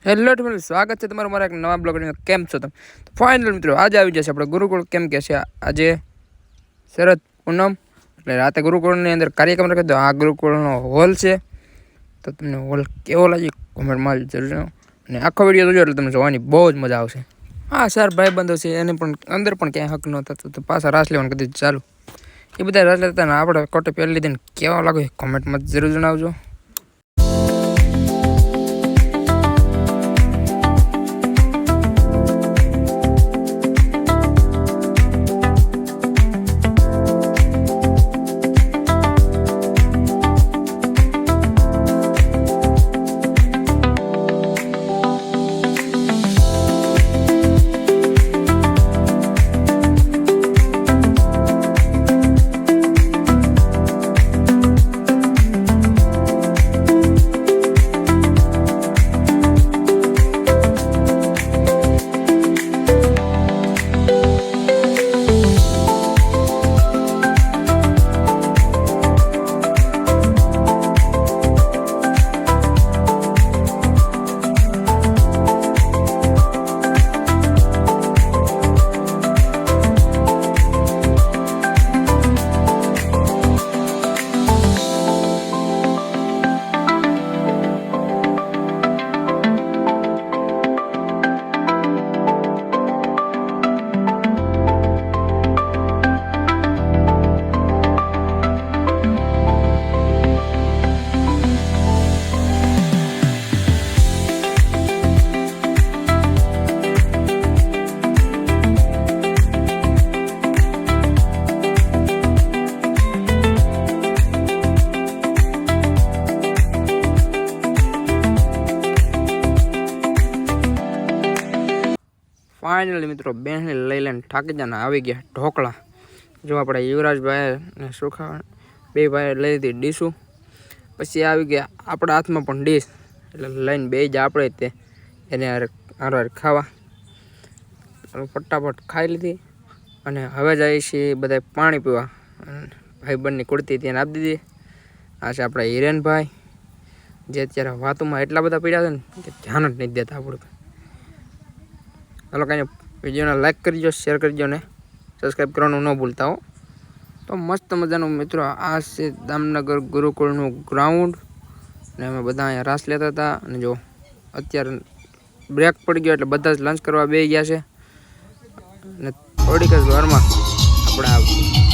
Hello મિત્રો, સ્વાગત છે તમારું મારા એક નવા બ્લોગમાં. કેમ છો તમે? તો ફાઇનલ મિત્રો આજે આવી જશે આપણે ગુરુકુળ. કેમ કે છે આજે શરદ પૂનમ એટલે રાતે ગુરુકુળની અંદર કાર્યક્રમ રાખ્યો. તો આ ગુરુકુળનો હોલ છે. તો તમને હોલ કેવો લાગ્યો કોમેન્ટમાં જરૂર. અને આખો વિડીયો જોજો એટલે તમને જોવાની બહુ જ મજા આવશે. હા સર ભાઈબંધો છે એને પણ અંદર પણ ક્યાંય હક નહોતા, તો પાછા રાસ લેવાનું કીધું ચાલુ. એ બધા રાસ લેતા ને આપણે કોટે પહેરી લીધી ને કેવા લાગે કોમેન્ટમાં જરૂર જણાવજો. ફાઇનલી મિત્રો બેનને લઈ લઈને થાકી જને આવી ગયા ઢોકળા. જો આપણે યુવરાજભાઈ અને સુખા બે ભાઈ લઈ લીધી ડીશું. પછી આવી ગયા આપણા હાથમાં પણ ડીશ, એટલે લઈને બે જ આપણે તે એને હાર ખાવા. ફટાફટ ખાઈ લીધી અને હવે જાય છે બધા પાણી પીવા. ભાઈબંધની કુર્તી ત્યાં આપી દીધી. આ છે આપણા હિરેનભાઈ, જે અત્યારે વાતોમાં એટલા બધા પીડ્યા છે ને કે ધ્યાન જ નહીં દેતા આપણું. ચાલો કાંઈ વિડીયોને લાઈક કરજો, શેર કરજો ને સબસ્ક્રાઈબ કરવાનું ન ભૂલતા હો. તો મસ્ત મજાનું મિત્રો આ છે દામનગર ગુરુકુળનું ગ્રાઉન્ડ ને અમે બધા અહીંયા રાસ લેતા હતા. અને જો અત્યારે બ્રેક પડી ગયો એટલે બધા જ લંચ કરવા બેસી ગયા છે. અને થોડીક જ વારમાં આપણે આ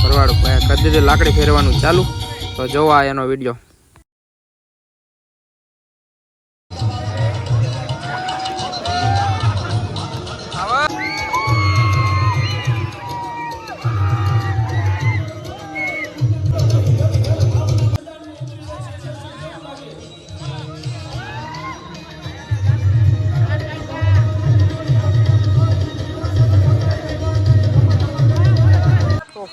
ભરવાડ કરી દીધું લાકડી ફેરવાનું ચાલુ. તો જોવા એનો વિડીયો.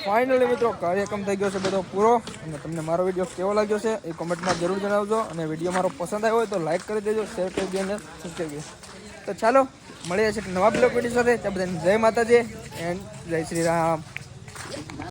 ફાઇનલી મિત્રો કાર્યક્રમ થઈ ગયો છે બધો પૂરો. અને તમને મારો વિડીયો કેવો લાગ્યો છે એ કોમેન્ટમાં જરૂર જણાવજો. અને વિડીયો મારો પસંદ આવ્યો હોય તો લાઈક કરી દેજો, શેર કરી દેજો અને સબસ્ક્રાઈબ કરજો. તો ચાલો મળીએ છીએ નવા બ્લોગ વિડીયો સાથે. ત્યાં બધાને જય માતાજી એન્ડ જય શ્રી રામ.